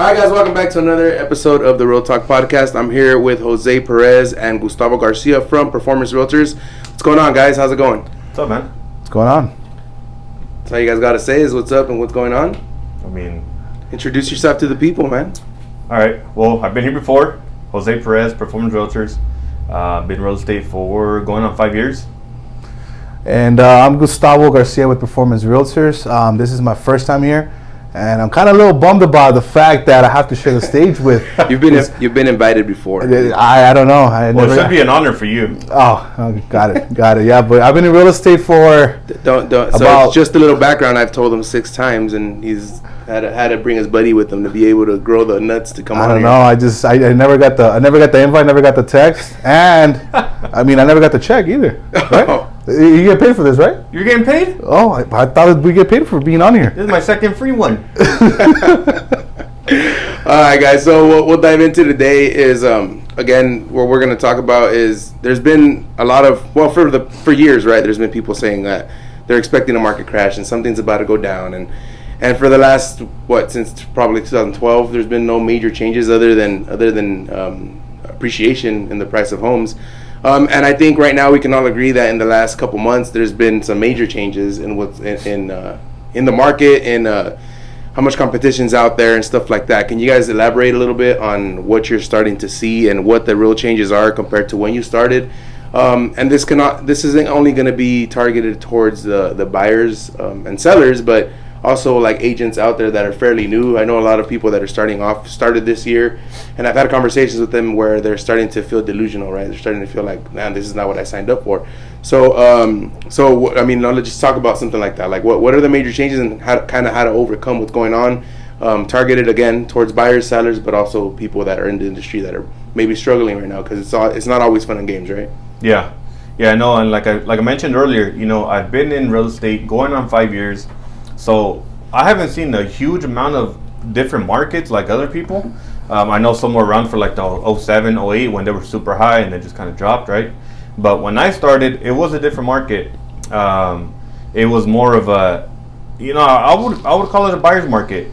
All right, guys, welcome back to another episode of the Real Talk Podcast. I'm here with Jose Perez and Gustavo Garcia from Performance Realtors. What's going on, guys? How's it going? What's up, man? What's going on? That's all you guys got to say is what's up and what's going on. I mean, introduce yourself to the people, man. All right. Well, I've been here before. Jose Perez, Performance Realtors. Been in real estate for going on 5 years. And I'm Gustavo Garcia with Performance Realtors. This is my first time here. And I'm kind of a little bummed about the fact that I have to share the stage with. You've been invited before. I don't know. Well, it should be an honor for you. Oh, got it. Yeah, but I've been in real estate for So just a little background. I've told him 6 times, and he's had to bring his buddy with him to be able to grow the nuts to come on. I don't know. I never got the invite, never got the text, and I mean I never got the check either. Right? You get paid for this, right? You're getting paid? Oh, I thought we get paid for being on here. This is my second free one. All right, guys. So what we'll dive into today is again, what we're going to talk about is there's been a lot of for years, right? There's been people saying that they're expecting a market crash and something's about to go down, and for the last since probably 2012, there's been no major changes other than appreciation in the price of homes. And I think right now we can all agree that in the last couple months there's been some major changes in what's in the market and how much competition's out there and stuff like that. Can you guys elaborate a little bit on what you're starting to see and what the real changes are compared to when you started? And this isn't only going to be targeted towards the buyers and sellers, but also like agents out there that are fairly new. I know a lot of people that are started this year, and I've had conversations with them where they're starting to feel delusional, right? They're starting to feel like, man, this is not what I signed up for. So I mean, now let's just talk about something like that. Like, what are the major changes and how to overcome what's going on? Targeted again towards buyers, sellers, but also people that are in the industry that are maybe struggling right now because it's not always fun and games, right? Yeah, no, and like I mentioned earlier, I've been in real estate going on 5 years. So I haven't seen a huge amount of different markets like other people. I know some were around for like the 07, 08 when they were super high and they just kind of dropped, right? But when I started, it was a different market. It was more of a, I would call it a buyer's market.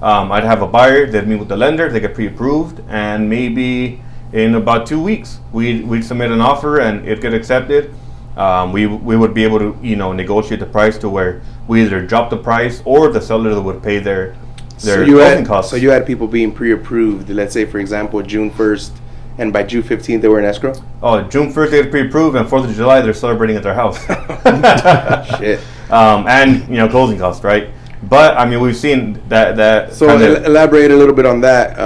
I'd have a buyer, they'd meet with the lender, they get pre-approved, and maybe in about 2 weeks we'd submit an offer and it'd get accepted. We would be able to negotiate the price to where we either drop the price or the seller would pay their closing costs. So you had people being pre-approved, let's say for example June 1st, and by June 15th they were in escrow? Oh, June 1st they get pre-approved, and 4th of July they're celebrating at their house. Shit. And closing costs, right? But I mean, we've seen that. So elaborate a little bit on that.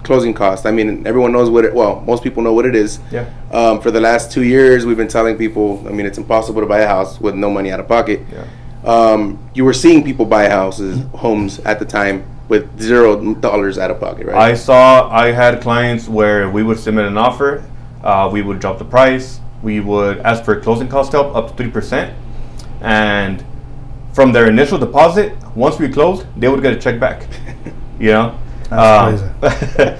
Closing cost. I mean, everyone knows most people know what it is. Yeah. For the last 2 years, we've been telling people, I mean, it's impossible to buy a house with no money out of pocket. Yeah. You were seeing people buy homes at the time with $0 out of pocket, right? I had clients where we would submit an offer, we would drop the price, we would ask for closing cost help up to 3%, and from their initial deposit, once we closed, they would get a check back. That's crazy.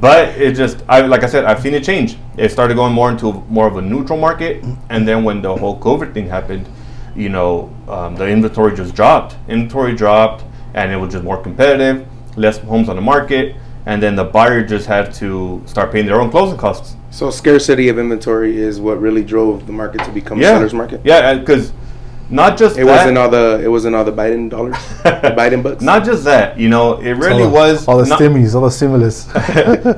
But it just, like I said, I've seen it change. It started going more into more of a neutral market, and then when the whole COVID thing happened, the inventory just dropped. Inventory dropped, and it was just more competitive, less homes on the market, and then the buyer just had to start paying their own closing costs. So scarcity of inventory is what really drove the market to become a seller's market? Yeah, because not just it wasn't all the Biden dollars, the Biden bucks. Not just that, it really was all the stimulus.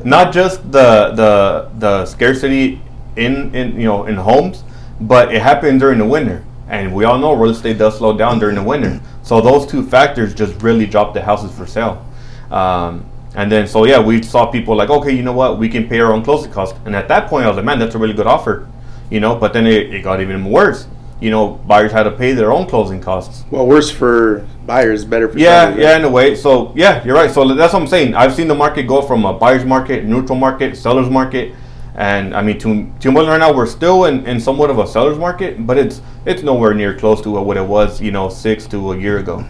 Not just the scarcity in homes, but it happened during the winter, and we all know real estate does slow down during the winter. So those two factors just really dropped the houses for sale. And then we saw people like, okay, you know what, we can pay our own closing costs. And at that point, I was like, man, that's a really good offer, But then it got even worse. Buyers had to pay their own closing costs. Well, worse for buyers, better for sellers. Yeah, in a way. So, yeah, you're right. So that's what I'm saying. I've seen the market go from a buyer's market, neutral market, seller's market. And, I mean, to right now, we're still in somewhat of a seller's market, but it's nowhere near close to what it was, 6 months to a year ago.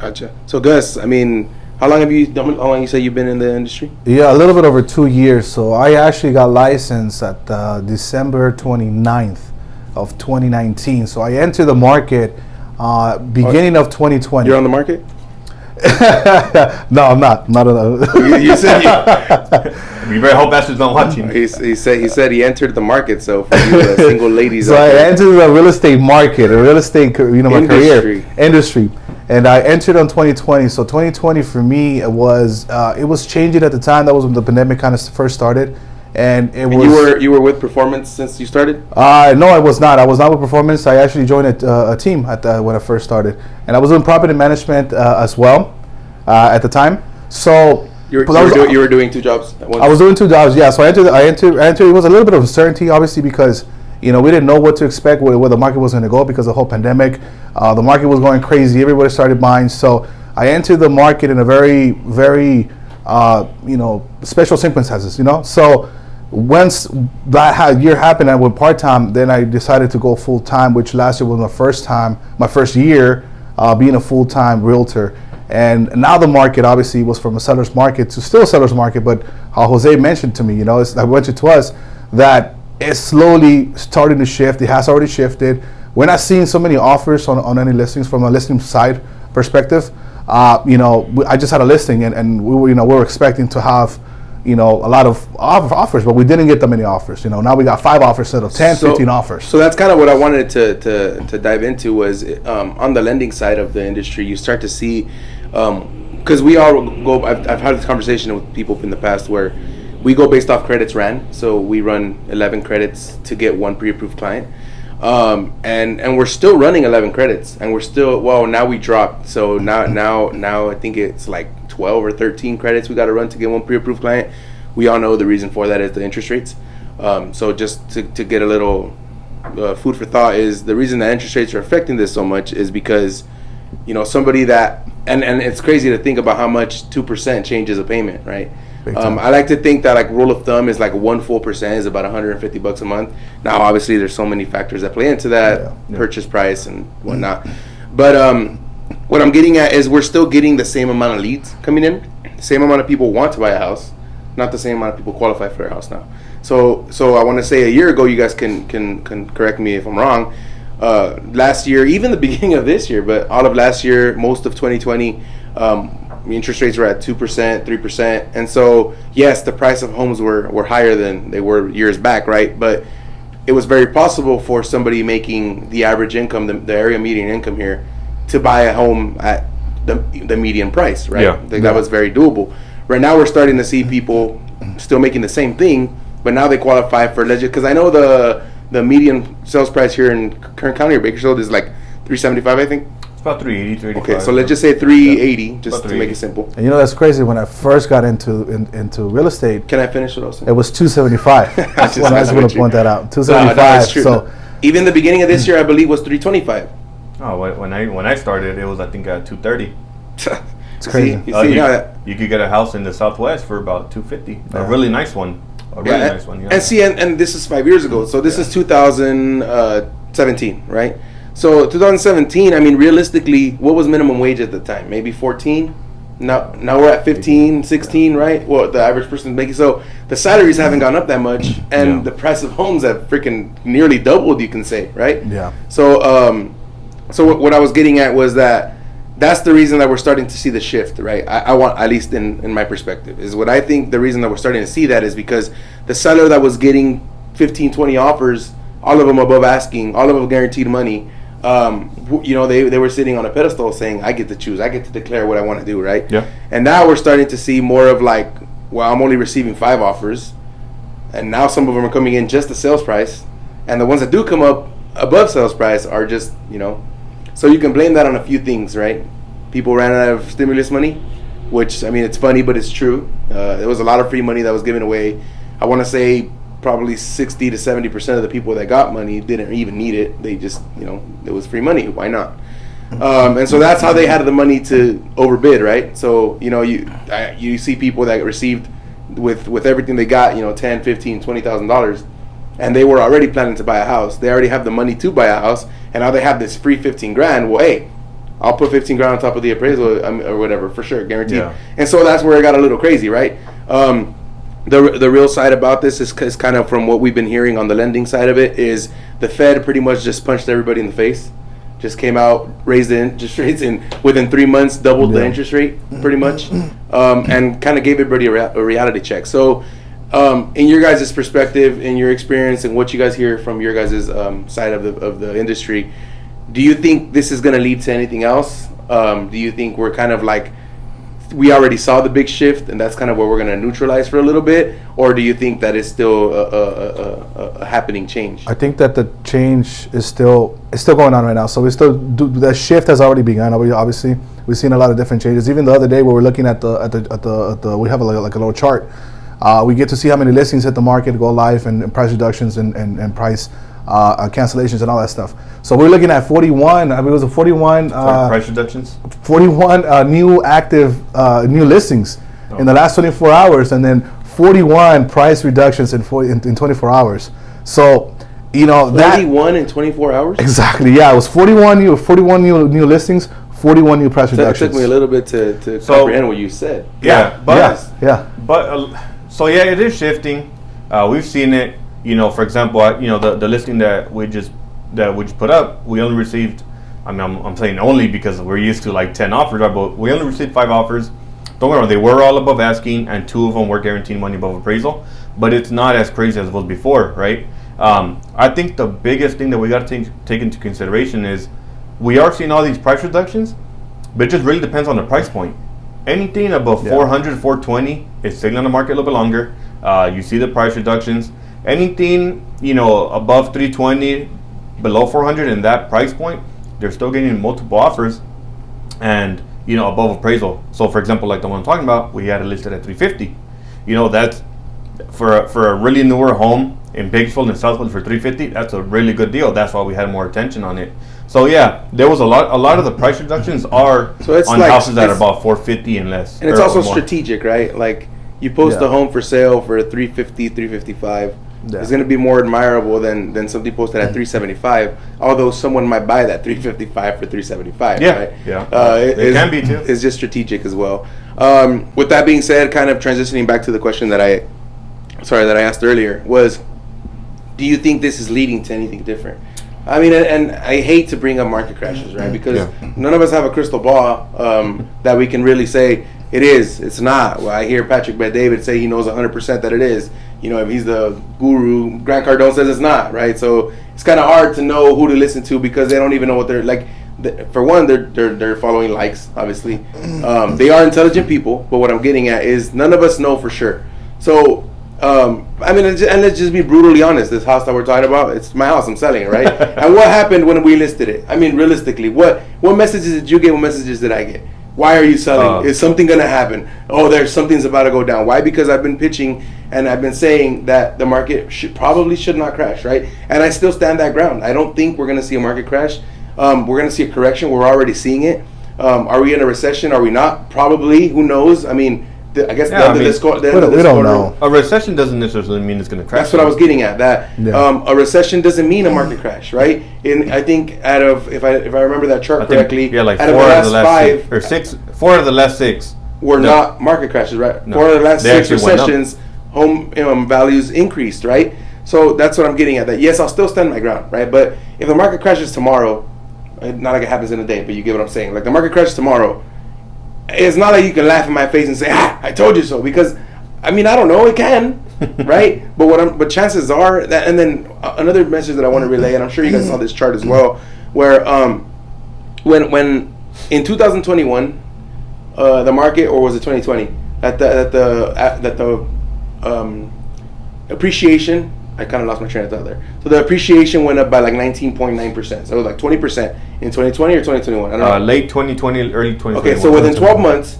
Gotcha. So, Gus, I mean, how long you say you've been in the industry? Yeah, a little bit over 2 years. So I actually got licensed at December 29th of 2019. So I entered the market beginning of 2020. You're on the market? No, I'm not. Not You said You better hope Esther's not watching. he said he entered the market. So for you single ladies, So out I there, entered the real estate market, a real estate, my Industry. career industry, and I entered on 2020. So 2020 for me it was changing at the time. That was when the pandemic kind of first started, and it was. you were with Performance since you started. No, I was not. I was not with Performance. I actually joined a team when I first started, and I was doing property management as well at the time. So You were doing two jobs at once. I was doing two jobs. Yeah. So I entered. It was a little bit of uncertainty, obviously, because we didn't know what to expect, where the market was going to go because of the whole pandemic. The market was going crazy. Everybody started buying. So I entered the market in a very, very, special circumstances. So once that year happened, I went part time. Then I decided to go full time, which last year was my first year being a full time realtor. And now the market obviously was from a seller's market to still a seller's market. But how Jose mentioned to me, I mentioned to us that it's slowly starting to shift. It has already shifted. We're not seeing so many offers on any listings from a listing side perspective. I just had a listing and we were expecting to have a lot of offers, but we didn't get that many offers. Now we got 5 offers instead of 10, 15 offers. So that's kind of what I wanted to dive into was on the lending side of the industry. You start to see, because we all go. I've had this conversation with people in the past where we go based off credits ran. So we run 11 credits to get one pre-approved client, and we're still running 11 credits, and we're still now we dropped. So now I think it's like 12 or 13 credits we got to run to get one pre-approved client. We all know the reason for that is the interest rates. So just to get a little food for thought is the reason that interest rates are affecting this so much is because somebody that and it's crazy to think about how much 2% changes a payment, right? I like to think that like rule of thumb is like 1 full percent is about $150 a month. Now obviously there's so many factors that play into that, purchase price and whatnot. But what I'm getting at is we're still getting the same amount of leads coming in, the same amount of people want to buy a house, not the same amount of people qualify for a house now. So I want to say a year ago, you guys can correct me if I'm wrong. Last year, even the beginning of this year, but all of last year, most of 2020, interest rates were at 2%, 3%, and so yes, the price of homes were higher than they were years back, right? But it was very possible for somebody making the average income, the area median income here, to buy a home at the median price, right? Yeah. That was very doable. Right now, we're starting to see people still making the same thing, but now they qualify for legit. Because I know the median sales price here in Kern County or Bakersfield is like $375, I think. It's about 380, 385. Okay, so let's just say 380, just to make it simple. And that's crazy. When I first got into real estate, Can I finish what I was saying? it was 275. I just want to point that out. No, 275. that's true. So Even the beginning of this year, I believe, was 325. Oh, when I started, it was I think 230. it's crazy. You could get a house in the Southwest for about 250. A really nice one. Nice one. Yeah. And see, and this is 5 years ago. So this is 2017, right? So 2017. I mean, realistically, what was minimum wage at the time? Maybe 14. Now we're at 15, 16, right? Well, the average person is making. So the salaries haven't gone up that much, and the price of homes have freaking nearly doubled. You can say, right? Yeah. So what I was getting at was that's the reason that we're starting to see the shift, right? I want, at least in my perspective, is what I think the reason that we're starting to see that is because the seller that was getting 15, 20 offers, all of them above asking, all of them guaranteed money, they were sitting on a pedestal saying, I get to choose, I get to declare what I want to do, right? Yeah. And now we're starting to see more of like, well, I'm only receiving 5 offers, and now some of them are coming in just the sales price, and the ones that do come up above sales price are just, so you can blame that on a few things, right? People ran out of stimulus money, which, I mean, it's funny, but it's true. There was a lot of free money that was given away. I want to say probably 60 to 70% of the people that got money didn't even need it. They just, it was free money. Why not? And so that's how they had the money to overbid, right? So, you see people that received with everything they got, $10, $15, $20,000, and they were already planning to buy a house. They already have the money to buy a house, and now they have this free 15 grand. Well, hey, I'll put 15 grand on top of the appraisal or whatever, for sure, guaranteed. Yeah. And so that's where it got a little crazy, right? The real side about this is kind of from what we've been hearing on the lending side of it is the Fed pretty much just punched everybody in the face. just came out, raised the interest rates, and within 3 months doubled the Yeah. interest rate, pretty much, and kind of gave everybody a reality check. So, in your guys' perspective, in your experience, and what you guys hear from your guys' side of the industry, do you think this is going to lead to anything else? Do you think we're kind of like, we already saw the big shift, and that's kind of where we're going to neutralize for a little bit, or do you think that it's still a happening change? I think that the change is still going on right now. So we still do, the shift has already begun. Obviously, we've seen a lot of different changes. Even the other day, where we're looking at the we have like a little chart. We get to see how many listings hit the market, go live, and price reductions and price cancellations and all that stuff. So we're looking at 41. I mean, it was a 41. Price reductions. 41 new active new listings in the last 24 hours, and then 41 price reductions in 24 hours. So, you know, that 41 in 24 hours? exactly, yeah, it was 41 new listings, 41 new price It reductions. took me a little bit to So- comprehend what you said. Yeah, but yeah. so yeah, it is shifting. We've seen it. You know, for example, the listing that we just put up, we only received. I mean, I'm saying only because we're used to like 10 offers, right? But we only received 5 offers. Don't get me wrong, they were all above asking, and 2 of them were guaranteed money above appraisal. But it's not as crazy as it was before, right? I think the biggest thing that we got to take into consideration is we are seeing all these price reductions, but it just really depends on the price point. Anything above 400, 420 is sitting on the market a little bit longer. You see the price reductions. Anything, above 320, below 400 in that price point, they're still getting multiple offers and, above appraisal. So, for example, like the one I'm talking about, we had it listed at 350. That's for a really newer home in Bakersfield and Southwood for 350. That's a really good deal. That's why we had more attention on it. So yeah, there was a lot of the price reductions are it's on like- houses that are it's- about 450 and less. And it's or also more. strategic, right? Like, you post Yeah. a home for sale for 350, 355. Yeah. It's going to be more admirable than something posted at 375, although someone might buy that 355 for 375. Yeah, right? yeah. It can be too. It's just strategic as well. With that being said, kind of transitioning back to the question that I asked earlier was, do you think this is leading to anything different? I mean, and I hate to bring up market crashes, right? Because none of us have a crystal ball that we can really say it is. It's not. Well, I hear Patrick Bet-David say he knows 100% that it is. If he's the guru, Grant Cardone says it's not, right? So it's kind of hard to know who to listen to because they don't even know what they're like. For one, they're following likes, obviously. They are intelligent people, but what I'm getting at is none of us know for sure. So. I mean, and let's just be brutally honest. This house that we're talking about, it's my house. I'm selling it, right? And what happened when we listed it? I mean, realistically, what messages did you get? What messages did I get? Why are you selling? Is something going to happen? Oh, something's about to go down. Why? Because I've been pitching and I've been saying that the market probably should not crash, right? And I still stand that ground. I don't think we're going to see a market crash. We're going to see a correction. We're already seeing it. Are we in a recession? Are we not? Probably. Who knows? I mean, I guess Yeah, we don't know. A recession doesn't necessarily mean it's going to crash. That's what I was getting at. That a recession doesn't mean a market crash, right? And I think if I remember that chart correctly, like out 4 of of the the last last 5 or 6, 4 of the last 6 were not market crashes, right? No. 4 of the last They 6 actually went up. recessions, home values increased, right? So that's what I'm getting at. That yes, I'll still stand my ground, right? But if the market crashes tomorrow, not like it happens in a day, but you get what I'm saying. Like the market crashes tomorrow. It's not like you can laugh in my face and say, I told you so, because I mean, I don't know, it can, right? But chances are that, and then another message that I want to relay, and I'm sure you guys saw this chart as well, where when in 2021, the market, or was it 2020, that the appreciation, I kind of lost my train of thought there. So the appreciation went up by like 19.9%. So it was like 20% in 2020 or 2021. I don't know. Late 2020, early 2021. Okay, so within 12 months,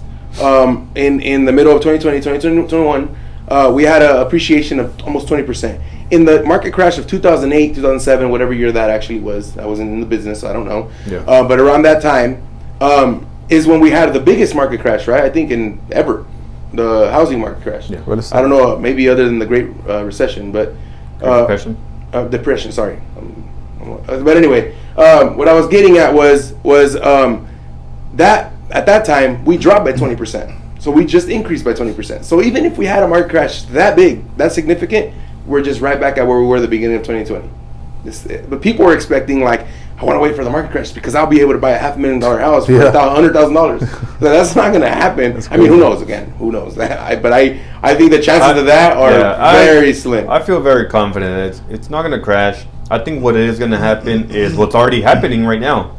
in the middle of 2020, 2021, we had an appreciation of almost 20%. In the market crash of 2008, 2007, whatever year that actually was, I wasn't in the business, so I don't know. Yeah. But around that time is when we had the biggest market crash, right? I think in ever, the housing market crash. Yeah. I don't know, maybe other than the Great Recession, but Depression. depression. Sorry, but anyway, what I was getting at was that at that time we dropped by 20%. So we just increased by 20%. So even if we had a market crash that big, that significant, we're just right back at where we were at the beginning of 2020. But people were expecting like I want to wait for the market crash because I'll be able to buy a $500,000 house for Yeah. $100,000. So that's not going to happen. I mean, who knows? Again, who knows? But I think the chances of that are very slim. I feel very confident it's not going to crash. I think what is going to happen is what's already happening right now.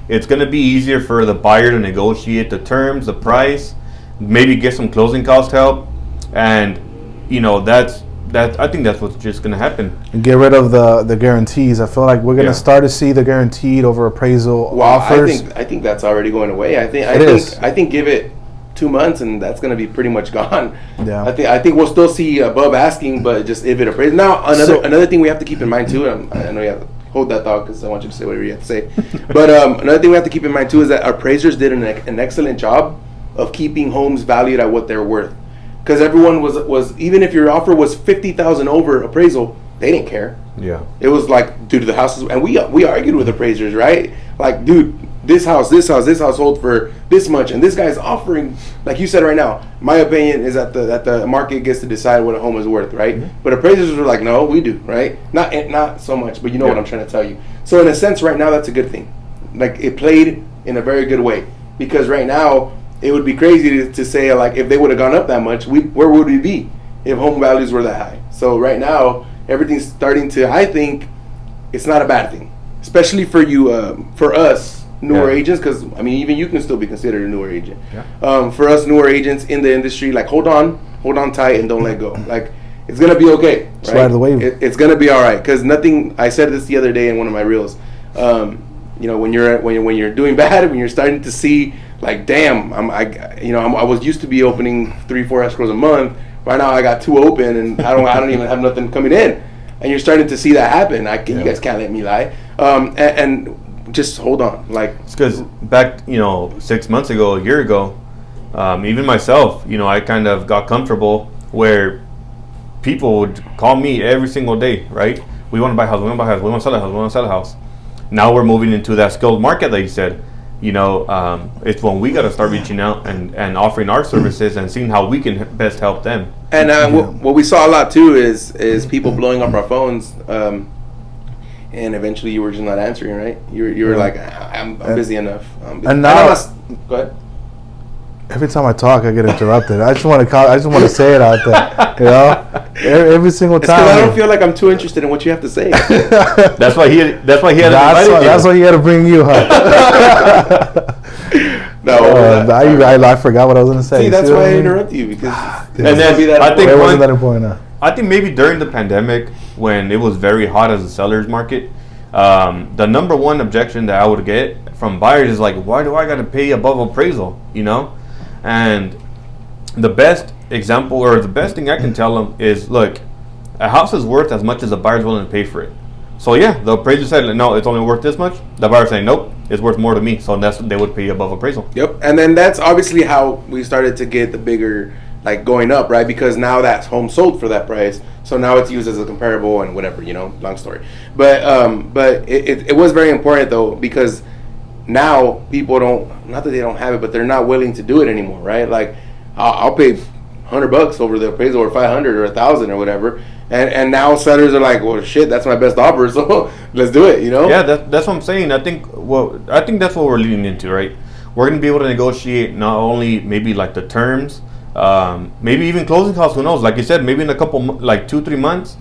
It's going to be easier for the buyer to negotiate the terms, the price, maybe get some closing cost help, and I think that's what's just going to happen. And get rid of the guarantees. I feel like we're going to Yeah. start to see the guaranteed over appraisal Well, offers. I think that's already going away. I think give it 2 months and that's going to be pretty much gone. Yeah. I think we'll still see above asking, but just if it appraised. Now another thing we have to keep in mind too. I know you have to hold that thought because I want you to say whatever you have to say. But another thing we have to keep in mind too is that appraisers did an excellent job of keeping homes valued at what they're worth. Because everyone was even if your offer was $50,000 over appraisal, they didn't care. Yeah. It was like, dude, the houses, and we argued with appraisers, right? Like, dude, this house sold for this much, and this guy's offering, like you said right now. My opinion is that the market gets to decide what a home is worth, right? Mm-hmm. But appraisers were like, no, we do, right? Not so much, but you know Yeah. what I'm trying to tell you. So in a sense, right now, that's a good thing. Like it played in a very good way because right now it would be crazy to say like if they would have gone up that much, where would we be if home values were that high? So right now everything's starting to. I think it's not a bad thing, especially for you, for us newer Yeah. agents, because I mean even you can still be considered a newer agent. Yeah. For us newer agents in the industry, like hold on tight and don't let go. Like it's gonna be okay. Just ride the wave. It's gonna be all right because nothing. I said this the other day in one of my reels. When you're doing bad, when you're starting to see like, damn, I was used to be opening 3-4 escrows a month. Right now, I got 2 open, and I don't even have nothing coming in. And you're starting to see that happen. You guys can't let me lie. And just hold on, like It's because back, 6 months ago, a year ago, even myself, I kind of got comfortable where people would call me every single day, right? We want to buy a house, we want to buy a house, we want to sell a house, we want to sell a house. Now we're moving into that skilled market, like you said. It's when we got to start reaching out and offering our services and seeing how we can best help them. And what we saw a lot too is people blowing up our phones, and eventually you were just not answering, right? You were like, I'm busy enough. And now- go ahead. Every time I talk, I get interrupted. I just want to say it out there. Every single It's because time. I don't feel like I'm too interested in what you have to say. That's why he had That's invited why he had to bring you, huh? No, I forgot what I was going to say. see, that's what why I mean? interrupt you because And then I think It one- wasn't that important. I think maybe during the pandemic, when it was very hot as a seller's market, the number one objection that I would get from buyers is like, why do I got to pay above appraisal? And the best example or the best thing I can tell them is, look, a house is worth as much as the buyer's willing to pay for it. So yeah, the appraiser said, no, it's only worth this much. The buyer's saying, nope, it's worth more to me. So they would pay above appraisal. Yep, and then that's obviously how we started to get the bigger, like going up, right? Because now that's home sold for that price, so now it's used as a comparable and whatever, long story. But it was very important though because now people not that they don't have it, but they're not willing to do it anymore, right? Like I'll pay $100 over the appraisal or 500 or 1,000 or whatever, and now sellers are like, well, shit, that's my best offer, so let's do it, Yeah, that's what I'm saying. I think that's what we're leading into, right? We're going to be able to negotiate not only maybe like the terms, maybe even closing costs. Who knows? Like you said, maybe in a couple, like 2-3 months,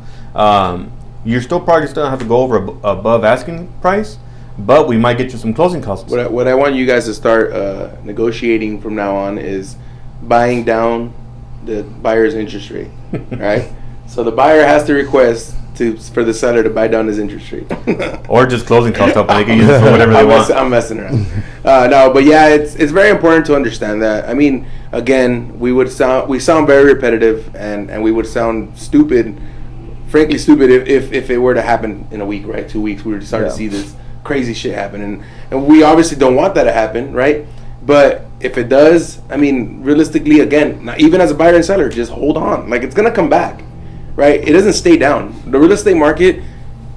you're still probably still have to go over above asking price, but we might get you some closing costs. What I want you guys to start negotiating from now on is buying down the buyer's interest rate, right? So the buyer has to request for the seller to buy down his interest rate, or just closing costs up, and they can use it for whatever they want. I'm messing around. No, but yeah, it's very important to understand that. I mean, again, we sound very repetitive, and we would sound stupid, frankly stupid, if it were to happen in a week, right? 2 weeks, we would start to see this crazy shit happen, and we obviously don't want that to happen, right? But if it does, I mean, realistically, again, not even as a buyer and seller, just hold on. Like, it's gonna come back, right? It doesn't stay down. The real estate market,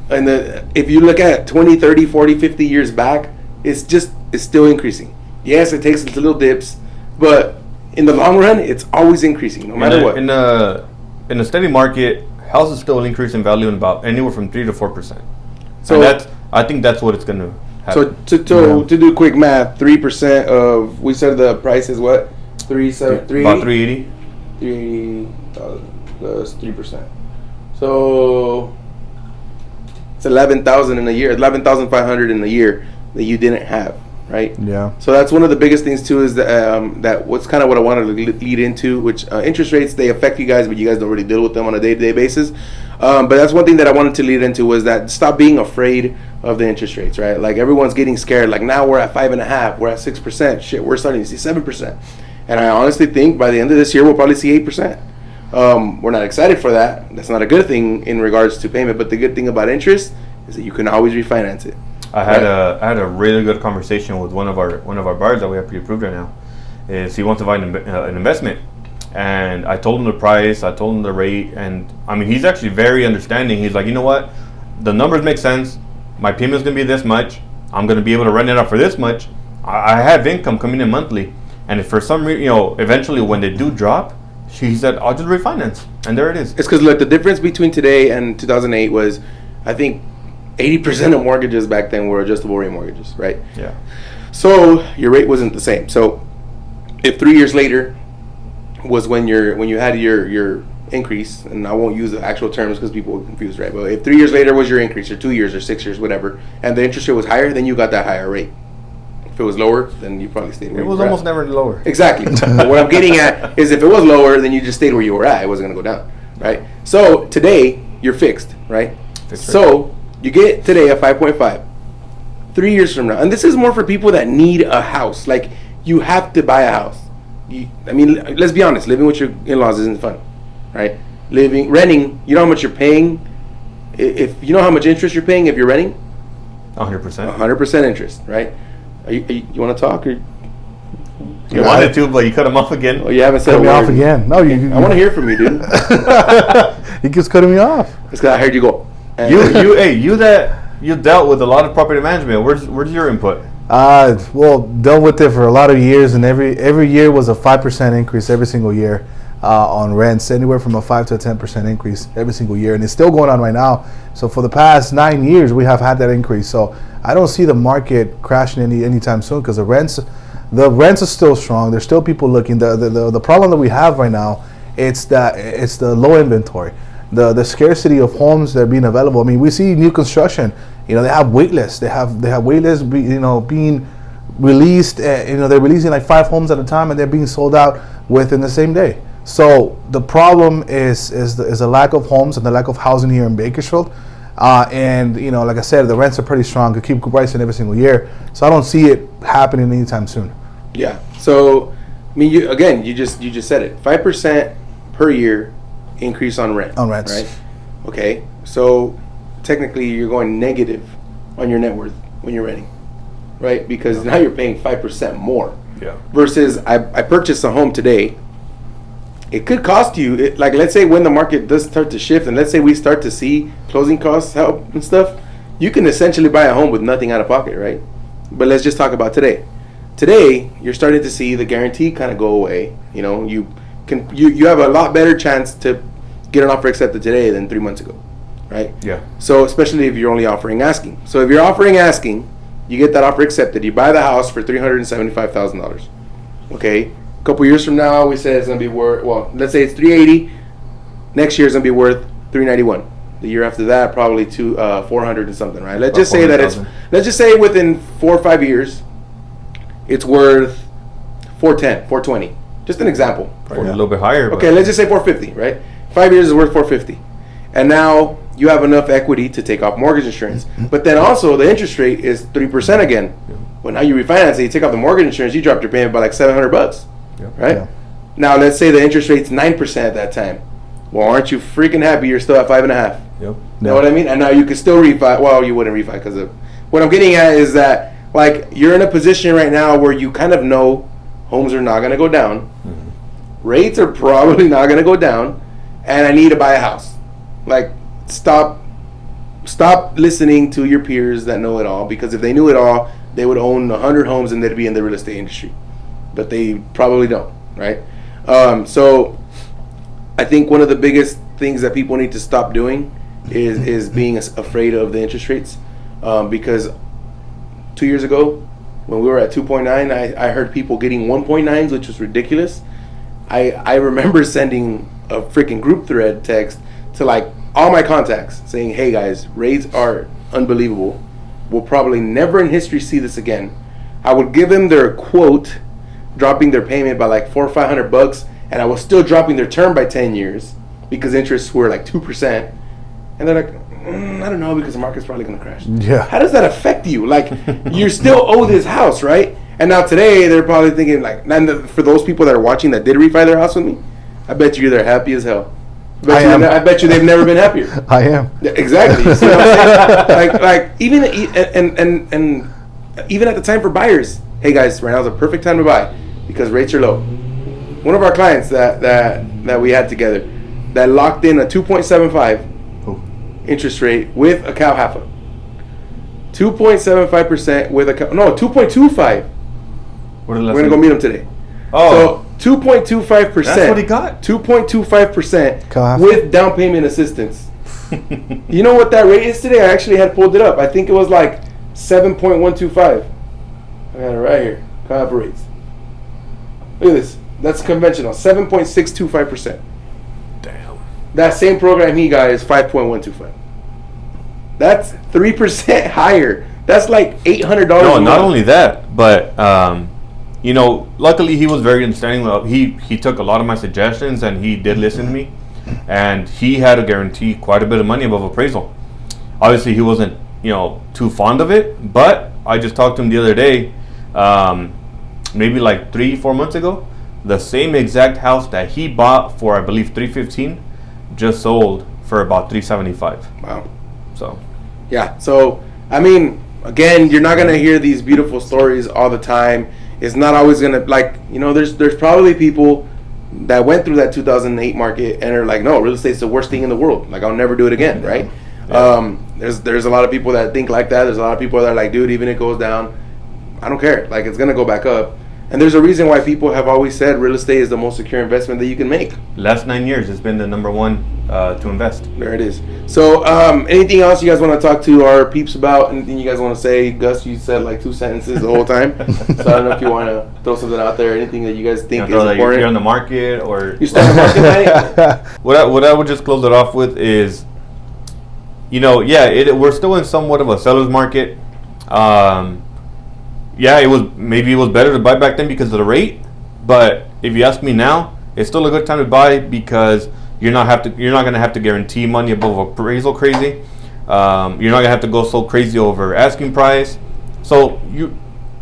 if you look at 20, 30, 40, 50 years back, it's still increasing. Yes, it takes little dips, but in the long run, it's always increasing, no matter what. In a steady market, houses still increase in value in about anywhere from 3 to 4%. So I think that's what it's gonna So to do quick math, 3% of, we said the price is what? About 380. 380,000 plus 3%. So it's 11,000 in a year, 11,500 in a year that you didn't have, right? Yeah. So that's one of the biggest things too, is that what's kind of what I wanted to lead into, which interest rates, they affect you guys, but you guys don't really deal with them on a day-to-day basis. But that's one thing that I wanted to lead into, was that stop being afraid of the interest rates, right? Like everyone's getting scared. Like now we're at 5.5%, we're at 6%. Shit, we're starting to see 7%. And I honestly think by the end of this year we'll probably see 8%. We're not excited for that. That's not a good thing in regards to payment. But the good thing about interest is that you can always refinance it. I had a really good conversation with one of our buyers that we have pre-approved right now. Is he wants to buy an investment, and I told him the price, I told him the rate, and I mean he's actually very understanding. He's like, you know what, the numbers make sense. My payment's gonna be this much. I'm gonna be able to rent it out for this much. I have income coming in monthly, and if for some reason, eventually when they do drop, he said I'll just refinance, and there it is. It's because look, the difference between today and 2008 was, I think 80% of mortgages back then were adjustable rate mortgages, right? Yeah. So your rate wasn't the same. So if 3 years later was when you had your increase, and I won't use the actual terms because people are confused, right? But if 3 years later was your increase, or 2 years, or 6 years, whatever, and the interest rate was higher, then you got that higher rate. If it was lower, then you probably stayed where It you was were almost at. never lower. Exactly. But what I'm getting at is if it was lower, then you just stayed where you were at. It wasn't going to go down, right? So today you're fixed, right? Fixed rate. So you get today a 5.5. 3 years from now, and this is more for people that need a house. Like you have to buy a house. I mean, let's be honest. Living with your in-laws isn't fun, right? Renting. You know how much you're paying. If you know how much interest you're paying if you're renting. 100%. 100% interest, right? You want to talk, or You wanted to, but you cut him off again. oh, you haven't said Cut a me word. off again. No, you I want to hear from you, dude. he keeps cutting me off. It's 'cause I heard you go. You dealt with a lot of property management. Where's your input? Well, dealt with it for a lot of years, and every year was a 5% increase every single year on rents, anywhere from a 5 to a 10% increase every single year, and it's still going on right now. So for the past 9 years, we have had that increase. So I don't see the market crashing anytime soon, because the rents are still strong. There's still people looking. The problem that we have right now, it's the low inventory. The scarcity of homes that are being available. I mean, we see new construction. They have wait lists. They have wait lists. Being released. They're releasing like 5 homes at a time, and they're being sold out within the same day. So the problem is the lack of homes and the lack of housing here in Bakersfield. And like I said, the rents are pretty strong. Could keep rising every single year. So I don't see it happening anytime soon. Yeah. So I mean, you just said it. 5% per year increase on rent. On rents. Right. Okay. So technically, you're going negative on your net worth when you're renting, right? Because now you're paying 5% more. Yeah. Versus I purchased a home today. It could cost you, like let's say when the market does start to shift, and let's say we start to see closing costs help and stuff, you can essentially buy a home with nothing out of pocket, right? But let's just talk about today. Today, you're starting to see the guarantee kind of go away. You have a lot better chance to get an offer accepted today than 3 months ago, right? Yeah. So especially if you're only offering asking. So if you're offering asking, you get that offer accepted. You buy the house for $375,000. Okay. A couple years from now, we said it's gonna be worth. Well, let's say it's 380. Next year is gonna be worth 391. The year after that, probably 400 and something, right? Let's just say that it's. 400,000. Let's just say within 4 or 5 years, it's worth 410, 420. Just an example. Probably a little bit higher. Okay, let's just say 450, right? 5 years is worth 450, and now you have enough equity to take off mortgage insurance. But then also the interest rate is 3% again. Well, now you refinance it, you take off the mortgage insurance, you dropped your payment by like $700, right? Yeah. Now let's say the interest rate's 9% at that time. Well, aren't you freaking happy? You're still at 5.5. Yep. You know what I mean? And now you can still refi. Well, you wouldn't refi because of what I'm getting at is that like you're in a position right now where you kind of know homes are not going to go down, rates are probably not going to go down, and I need to buy a house. Like stop listening to your peers that know it all, because if they knew it all, they would own 100 homes and they'd be in the real estate industry, but they probably don't, right? So I think one of the biggest things that people need to stop doing is being afraid of the interest rates, because 2 years ago, when we were at 2.9, I heard people getting 1.9s, which was ridiculous. I remember sending a freaking group thread text to like all my contacts saying, hey guys, rates are unbelievable. We'll probably never in history see this again. I would give them their quote, dropping their payment by like $400 or $500, and I was still dropping their term by 10 years because interests were like 2%. And they're like, I don't know, because the market's probably going to crash. Yeah. How does that affect you? Like, you still owe this house, right? And now today, they're probably thinking, like, and for those people that are watching that did refi their house with me, I bet you they're happy as hell. I bet you they've never been happier. I am. Yeah, exactly. You see what I'm saying? like even and even at the time for buyers, hey guys, right now is a perfect time to buy because rates are low. One of our clients that we had together that locked in a 2.75 interest rate with a cow half 2.75% with a cow, no 2.25. We're gonna go meet him today. Oh. So 2.25%. That's what he got. 2.25% with down payment assistance. You know what that rate is today? I actually had pulled it up. I think it was like 7.125. I got it right here. Cow rates. Look at this. That's conventional. 7.625%. Damn. That same program he got is 5.125. That's 3% higher. That's like $800. No, not only that, but you know, luckily he was very understanding. He took a lot of my suggestions and he did listen to me, and he had to guarantee quite a bit of money above appraisal. Obviously, he wasn't, you know, too fond of it, but I just talked to him the other day, maybe like 3-4 months ago. The same exact house that he bought for, I believe, $315, just sold for about $375. Wow. So. Yeah. So I mean, again, you're not gonna hear these beautiful stories all the time. It's not always gonna, like, you know, there's probably people that went through that 2008 market and are like, no, real estate's the worst thing in the world. Like, I'll never do it again, right? Yeah. There's a lot of people that think like that. There's a lot of people that are like, dude, even if it goes down, I don't care. Like, it's gonna go back up. And there's a reason why people have always said real estate is the most secure investment that you can make. Last 9 years, it's been the number one to invest. There it is. So, anything else you guys want to talk to our peeps about? Anything you guys want to say? Gus, you said like 2 sentences the whole time. So I don't know if you want to throw something out there. Anything that you guys think is important? You're on the market, or you start the market, right? What I would just close it off with is, you know, we're still in somewhat of a seller's market. Yeah, it was better to buy back then because of the rate, but if you ask me now, it's still a good time to buy because you're not gonna have to guarantee money above appraisal crazy. You're not gonna have to go so crazy over asking price. So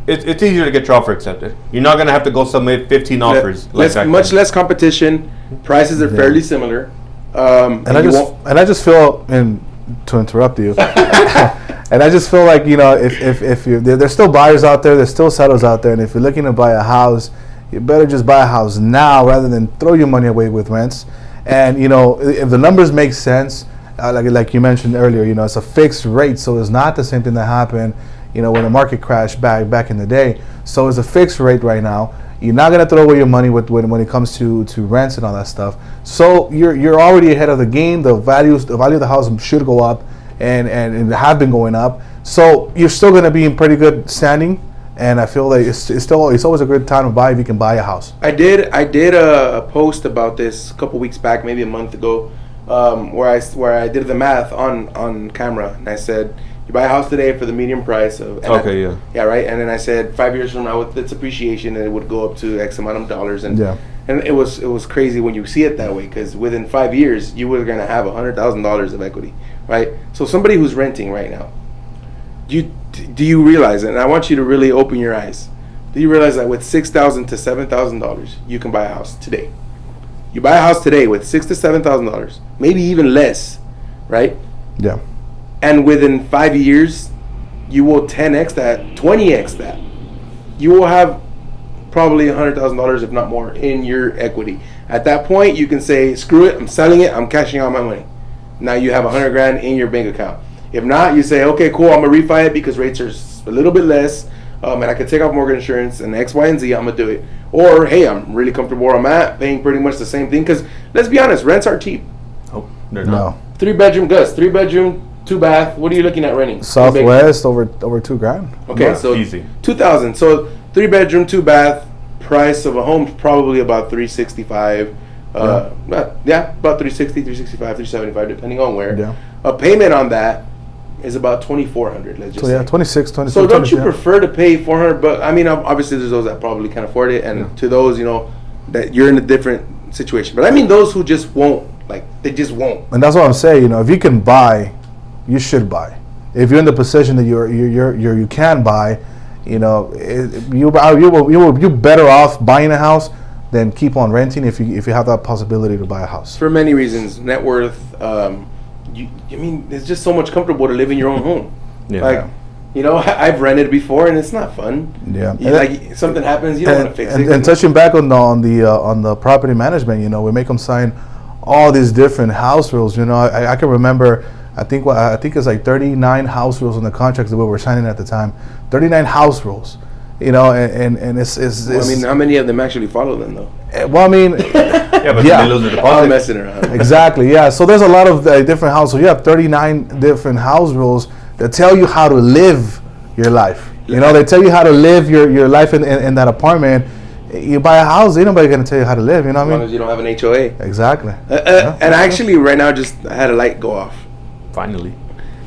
it's easier to get your offer accepted. You're not gonna have to go submit 15 offers. Much less competition. Prices are fairly similar. And I just feel, and to interrupt you, and I just feel like, you know, if you there's still buyers out there, there's still sellers out there, and if you're looking to buy a house, you better just buy a house now rather than throw your money away with rents. And, you know, if the numbers make sense, like you mentioned earlier, you know, it's a fixed rate, so it's not the same thing that happened, you know, when the market crashed back in the day. So it's a fixed rate right now. You're not gonna throw away your money when it comes to rents and all that stuff. So you're already ahead of the game. The value of the house should go up, and have been going up. So you're still gonna be in pretty good standing. And I feel like it's always a good time to buy if you can buy a house. I did a post about this a couple weeks back, maybe a month ago, where I did the math on camera, and I said, you buy a house today for the median price of yeah, right. And then I said 5 years from now with its appreciation, it would go up to X amount of dollars, and it was crazy when you see it that way, because within 5 years you were gonna have $100,000 of equity, right? So somebody who's renting right now, do you realize it? And I want you to really open your eyes. Do you realize that with $6,000 to $7,000 you can buy a house today? You buy a house today with $6,000 to $7,000, maybe even less, right? Yeah. And within 5 years, you will 10x that, 20x that. You will have probably $100,000, if not more, in your equity. At that point, you can say, screw it, I'm selling it, I'm cashing out my money. Now you have $100,000 in your bank account. If not, you say, okay, cool, I'm gonna refi it because rates are a little bit less, and I can take off mortgage insurance and X, Y, and Z, I'm gonna do it. Or, hey, I'm really comfortable where I'm at, paying pretty much the same thing, because let's be honest, rents are cheap. Oh, they're not. 3-bedroom, Gus, 3-bedroom, 2 bath. What are you looking at renting? Southwest over $2,000. Okay, Yeah, so easy. 2,000. So 3 bedroom, 2 bath. Price of a home probably about 365. About 360, 365, 375, depending on where. Yeah. A payment on that is about 2,400. Let's just So yeah, say. 26, 27. So don't you yeah. prefer to pay 400? But I mean, obviously, there's those that probably can't afford it, and to those, that you're in a different situation. But I mean, those who just won't, they just won't. And that's what I'm saying. If you can buy, you should buy. If you're in the position that you can buy, you're better off buying a house than keep on renting if you have that possibility to buy a house. For many reasons, net worth. It's just so much comfortable to live in your own home. Yeah. I've rented before, and it's not fun. Yeah. Something happens, you don't want to fix it. And touching back on the property management, we make them sign all these different house rules. I can remember. I think it's like 39 house rules in the contracts that we were signing at the time. 39 house rules. And it's how many of them actually follow them though? Well, I mean, Yeah, but Yeah. they lose the I'm deposit. messing around. exactly, yeah. So there's a lot of different house rules. You have 39 different house rules that tell you how to live your life. They tell you how to live your life in that apartment. You buy a house, ain't nobody gonna tell you how to live. You know As what I long mean? as you don't have an HOA. Exactly. And actually, right now, just had a light go off. Finally.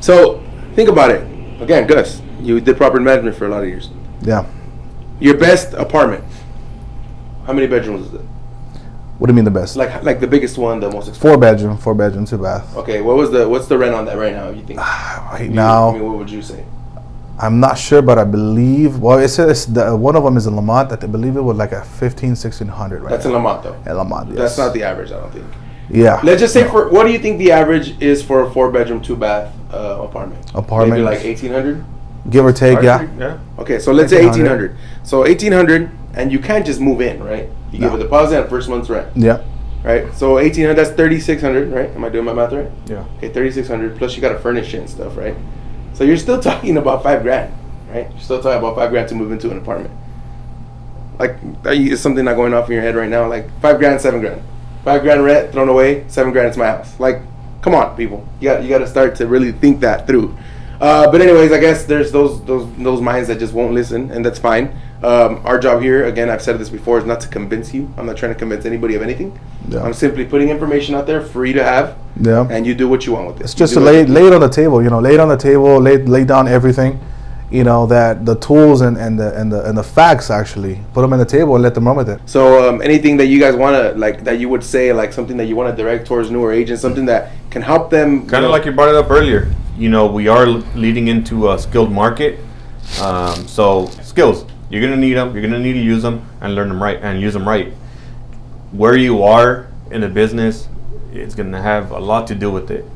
So think about it. Again, Gus, you did property management for a lot of years. Yeah. Your best apartment. How many bedrooms is it? What do you mean the best? Like the biggest one, the most expensive. 4 bedroom, 2 bath. Okay, what's the rent on that right now? You think? Right now, what would you say? I'm not sure, but I believe. Well, it says one of them is in Lamont. I believe it was like a 1,500-1,600 right That's now. in Lamont though. In Lamont, yes. That's not the average, I don't think. Yeah. Let's just say what do you think the average is for a 4 bedroom, 2 bath apartment? Apartment. Maybe like 1,800. Give or take, yeah. Yeah. Okay, so let's say 1,800. 1,800. So 1,800, and you can't just move in, right? You give a deposit and first month's rent, Yeah. right? So 1,800, that's 3,600, right? Am I doing my math right? Yeah. Okay, 3,600 plus you got to furnish it and stuff, right? So you're still talking about $5,000, right? You're still talking about $5,000 to move into an apartment. Is something not going off in your head right now? Like $5,000, $7,000, $5,000 rent thrown away, $7,000 it's my house. Come on, people, you got to start to really think that through. But anyways, I guess there's those minds that just won't listen, and that's fine. Our job here, again, I've said this before, is not to convince you. I'm not trying to convince anybody of anything. Yeah. I'm simply putting information out there for you to have, Yeah. and you do what you want with it. It's just You to do lay it on the table. Lay it on the table. Lay down everything. That the tools and the facts actually put them on the table and let them run with it. So anything that you guys want to that you would say, something that you want to direct towards newer agents, something that can help them. Kind of like you brought it up earlier. We are leading into a skilled market. So skills, you're gonna need them. You're gonna need to use them and learn them right and use them right. Where you are in the business, it's gonna have a lot to do with it.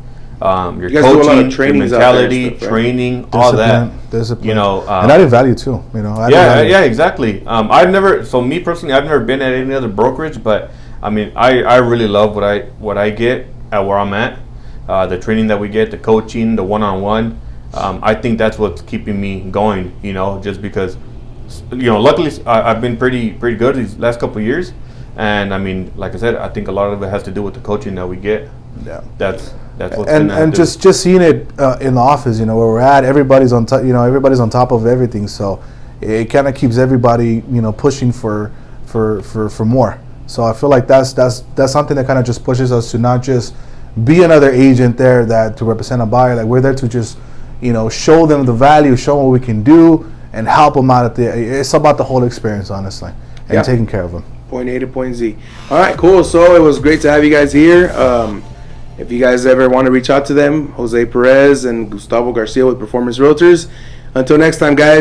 Your You guys do a lot of coaching, your trainings out there and mentality, stuff, right? training, all that. Discipline. And and added value too. Added value. Yeah, exactly. Me personally, I've never been at any other brokerage, but I mean, I really love what I get at where I'm at. The training that we get, the coaching, the one-on-one. I think that's what's keeping me going. Just because, luckily I've been pretty good these last couple of years, and I mean, like I said, I think a lot of it has to do with the coaching that we get. Yeah. That's what's And just seeing it in the office, where we're at, everybody's on top. Everybody's on top of everything. So it kind of keeps everybody, pushing for more. So I feel like that's something that kind of just pushes us to not just be another agent there to represent a buyer. Like we're there to just, show them the value, show them what we can do, and help them out it's about the whole experience, honestly, and taking care of them. Point A to point Z. All right, cool. So it was great to have you guys here. If you guys ever want to reach out to them, Jose Perez and Gustavo Garcia with Performance Realtors. Until next time, guys.